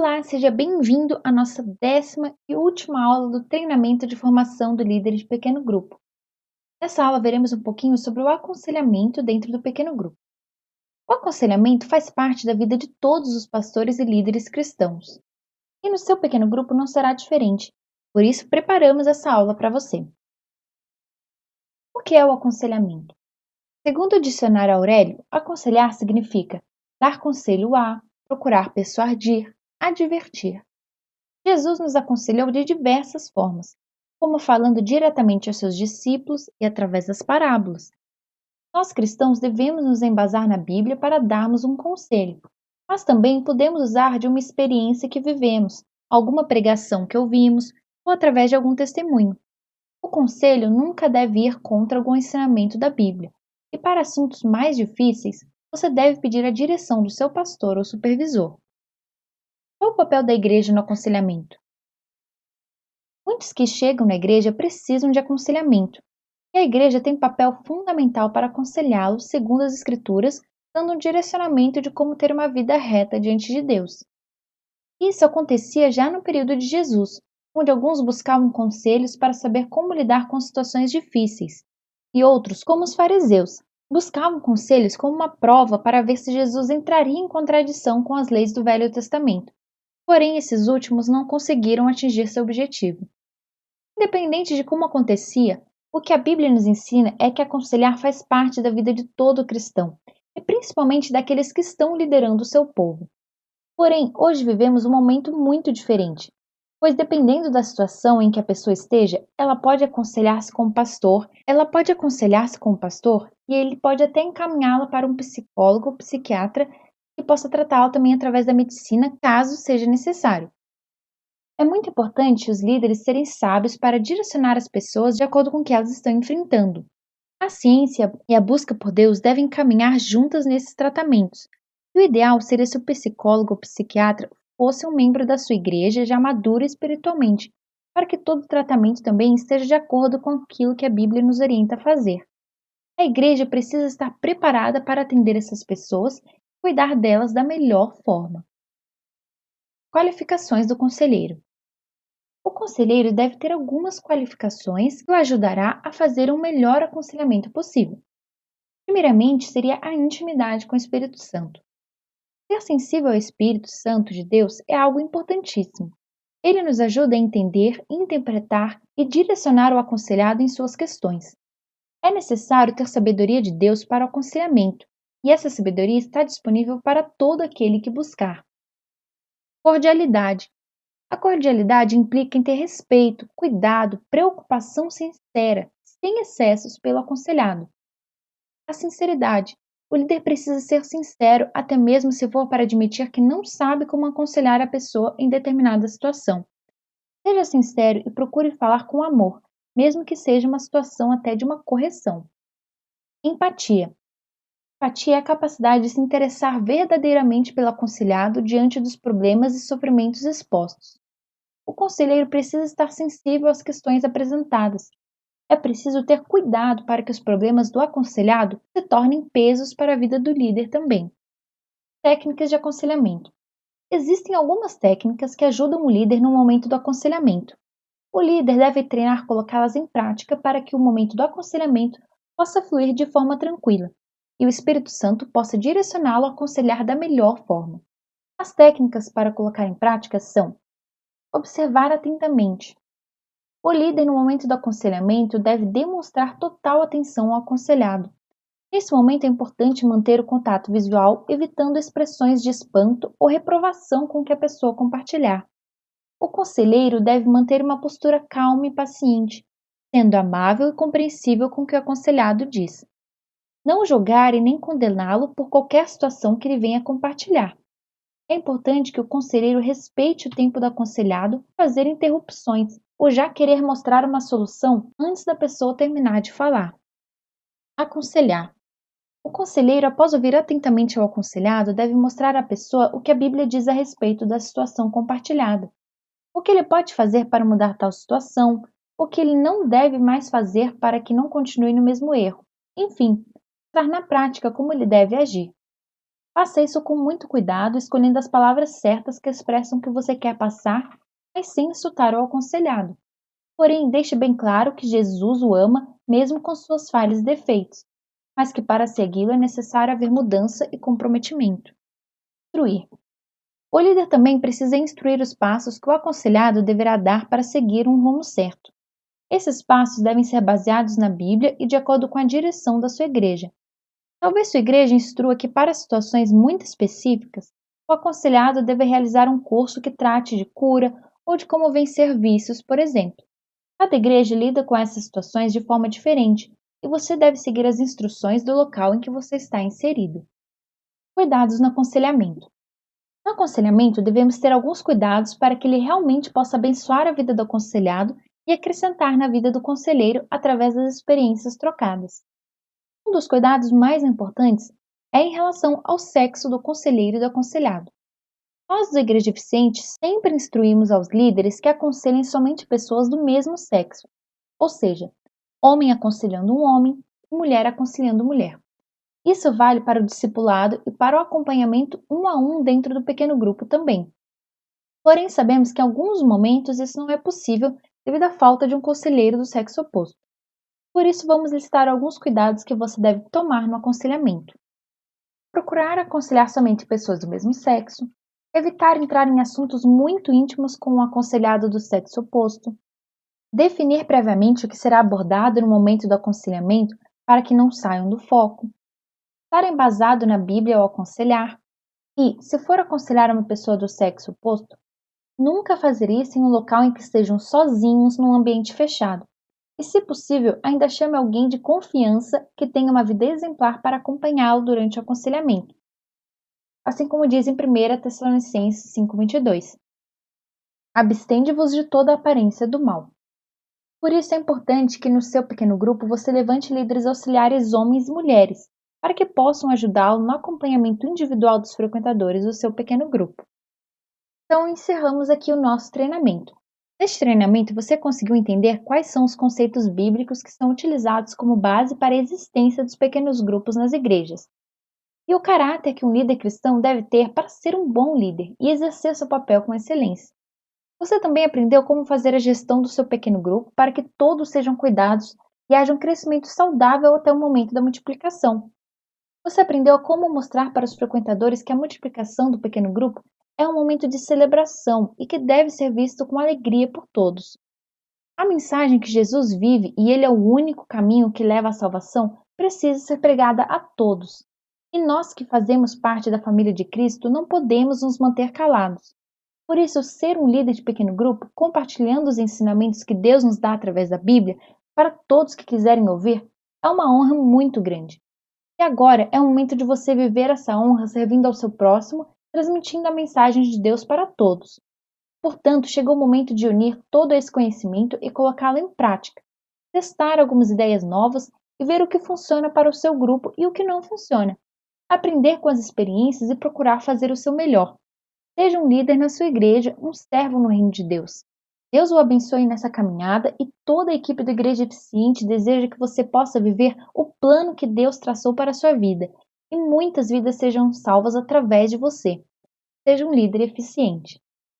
Olá, seja bem-vindo à nossa 10ª e última aula do treinamento de formação do líder de pequeno grupo. Nessa aula veremos um pouquinho sobre o aconselhamento dentro do pequeno grupo. O aconselhamento faz parte da vida de todos os pastores e líderes cristãos. E no seu pequeno grupo não será diferente. Por isso, preparamos essa aula para você. O que é o aconselhamento? Segundo o dicionário Aurélio, aconselhar significa dar conselho a, procurar persuadir, advertir. Jesus nos aconselhou de diversas formas, como falando diretamente aos seus discípulos e através das parábolas. Nós cristãos devemos nos embasar na Bíblia para darmos um conselho, mas também podemos usar de uma experiência que vivemos, alguma pregação que ouvimos ou através de algum testemunho. O conselho nunca deve ir contra algum ensinamento da Bíblia, e para assuntos mais difíceis, você deve pedir a direção do seu pastor ou supervisor. Qual o papel da igreja no aconselhamento? Muitos que chegam na igreja precisam de aconselhamento, e a igreja tem papel fundamental para aconselhá-los segundo as Escrituras, dando um direcionamento de como ter uma vida reta diante de Deus. Isso acontecia já no período de Jesus, onde alguns buscavam conselhos para saber como lidar com situações difíceis, e outros, como os fariseus, buscavam conselhos como uma prova para ver se Jesus entraria em contradição com as leis do Velho Testamento. Porém, esses últimos não conseguiram atingir seu objetivo. Independente de como acontecia, o que a Bíblia nos ensina é que aconselhar faz parte da vida de todo cristão, e principalmente daqueles que estão liderando o seu povo. Porém, hoje vivemos um momento muito diferente, pois dependendo da situação em que a pessoa esteja, ela pode aconselhar-se com o pastor e ele pode até encaminhá-la para um psicólogo ou psiquiatra que possa tratá-la também através da medicina, caso seja necessário. É muito importante os líderes serem sábios para direcionar as pessoas de acordo com o que elas estão enfrentando. A ciência e a busca por Deus devem caminhar juntas nesses tratamentos. E o ideal seria se o psicólogo ou psiquiatra fosse um membro da sua igreja já maduro espiritualmente, para que todo o tratamento também esteja de acordo com aquilo que a Bíblia nos orienta a fazer. A igreja precisa estar preparada para atender essas pessoas e cuidar delas da melhor forma. Qualificações do conselheiro. O conselheiro deve ter algumas qualificações que o ajudará a fazer um melhor aconselhamento possível. Primeiramente, seria a intimidade com o Espírito Santo. Ser sensível ao Espírito Santo de Deus é algo importantíssimo. Ele nos ajuda a entender, interpretar e direcionar o aconselhado em suas questões. É necessário ter sabedoria de Deus para o aconselhamento, e essa sabedoria está disponível para todo aquele que buscar. Cordialidade. A cordialidade implica em ter respeito, cuidado, preocupação sincera, sem excessos pelo aconselhado. A sinceridade. O líder precisa ser sincero, até mesmo se for para admitir que não sabe como aconselhar a pessoa em determinada situação. Seja sincero e procure falar com amor, mesmo que seja uma situação até de uma correção. Empatia. Empatia é a capacidade de se interessar verdadeiramente pelo aconselhado diante dos problemas e sofrimentos expostos. O conselheiro precisa estar sensível às questões apresentadas. É preciso ter cuidado para que os problemas do aconselhado se tornem pesos para a vida do líder também. Técnicas de aconselhamento. Existem algumas técnicas que ajudam o líder no momento do aconselhamento. O líder deve treinar colocá-las em prática para que o momento do aconselhamento possa fluir de forma tranquila e o Espírito Santo possa direcioná-lo a aconselhar da melhor forma. As técnicas para colocar em prática são: observar atentamente. O líder, no momento do aconselhamento, deve demonstrar total atenção ao aconselhado. Nesse momento é importante manter o contato visual, evitando expressões de espanto ou reprovação com que a pessoa compartilhar. O conselheiro deve manter uma postura calma e paciente, sendo amável e compreensível com o que o aconselhado diz. Não julgar e nem condená-lo por qualquer situação que ele venha compartilhar. É importante que o conselheiro respeite o tempo do aconselhado, fazer interrupções ou já querer mostrar uma solução antes da pessoa terminar de falar. Aconselhar. O conselheiro, após ouvir atentamente ao aconselhado, deve mostrar à pessoa o que a Bíblia diz a respeito da situação compartilhada. O que ele pode fazer para mudar tal situação, o que ele não deve mais fazer para que não continue no mesmo erro. Enfim, mostrar na prática como ele deve agir. Faça isso com muito cuidado, escolhendo as palavras certas que expressam o que você quer passar, mas sem insultar o aconselhado. Porém, deixe bem claro que Jesus o ama, mesmo com suas falhas e defeitos, mas que para segui-lo é necessário haver mudança e comprometimento. Instruir. O líder também precisa instruir os passos que o aconselhado deverá dar para seguir um rumo certo. Esses passos devem ser baseados na Bíblia e de acordo com a direção da sua igreja. Talvez sua igreja instrua que, para situações muito específicas, o aconselhado deve realizar um curso que trate de cura ou de como vencer vícios, por exemplo. Cada igreja lida com essas situações de forma diferente e você deve seguir as instruções do local em que você está inserido. Cuidados no aconselhamento. No aconselhamento, devemos ter alguns cuidados para que ele realmente possa abençoar a vida do aconselhado e acrescentar na vida do conselheiro através das experiências trocadas. Um dos cuidados mais importantes é em relação ao sexo do conselheiro e do aconselhado. Nós, da Igreja Eficiente, sempre instruímos aos líderes que aconselhem somente pessoas do mesmo sexo, ou seja, homem aconselhando um homem e mulher aconselhando mulher. Isso vale para o discipulado e para o acompanhamento um a um dentro do pequeno grupo também. Porém, sabemos que em alguns momentos isso não é possível devido à falta de um conselheiro do sexo oposto. Por isso, vamos listar alguns cuidados que você deve tomar no aconselhamento. Procurar aconselhar somente pessoas do mesmo sexo, evitar entrar em assuntos muito íntimos com o aconselhado do sexo oposto, definir previamente o que será abordado no momento do aconselhamento para que não saiam do foco, estar embasado na Bíblia ao aconselhar e, se for aconselhar uma pessoa do sexo oposto, nunca fazer isso em um local em que estejam sozinhos num ambiente fechado. E, se possível, ainda chame alguém de confiança que tenha uma vida exemplar para acompanhá-lo durante o aconselhamento. Assim como diz em 1 Tessalonicenses 5:22. Abstende-vos de toda aparência do mal. Por isso é importante que no seu pequeno grupo você levante líderes auxiliares homens e mulheres, para que possam ajudá-lo no acompanhamento individual dos frequentadores do seu pequeno grupo. Então, encerramos aqui o nosso treinamento. Neste treinamento, você conseguiu entender quais são os conceitos bíblicos que são utilizados como base para a existência dos pequenos grupos nas igrejas, e o caráter que um líder cristão deve ter para ser um bom líder e exercer seu papel com excelência. Você também aprendeu como fazer a gestão do seu pequeno grupo para que todos sejam cuidados e haja um crescimento saudável até o momento da multiplicação. Você aprendeu como mostrar para os frequentadores que a multiplicação do pequeno grupo é um momento de celebração e que deve ser visto com alegria por todos. A mensagem que Jesus vive e ele é o único caminho que leva à salvação precisa ser pregada a todos. E nós que fazemos parte da família de Cristo não podemos nos manter calados. Por isso, ser um líder de pequeno grupo, compartilhando os ensinamentos que Deus nos dá através da Bíblia, para todos que quiserem ouvir, é uma honra muito grande. E agora é o momento de você viver essa honra servindo ao seu próximo, transmitindo a mensagem de Deus para todos. Portanto, chegou o momento de unir todo esse conhecimento e colocá-lo em prática. Testar algumas ideias novas e ver o que funciona para o seu grupo e o que não funciona. Aprender com as experiências e procurar fazer o seu melhor. Seja um líder na sua igreja, um servo no reino de Deus. Deus o abençoe nessa caminhada e toda a equipe da Igreja Eficiente deseja que você possa viver o plano que Deus traçou para a sua vida e muitas vidas sejam salvas através de você. Seja um líder eficiente.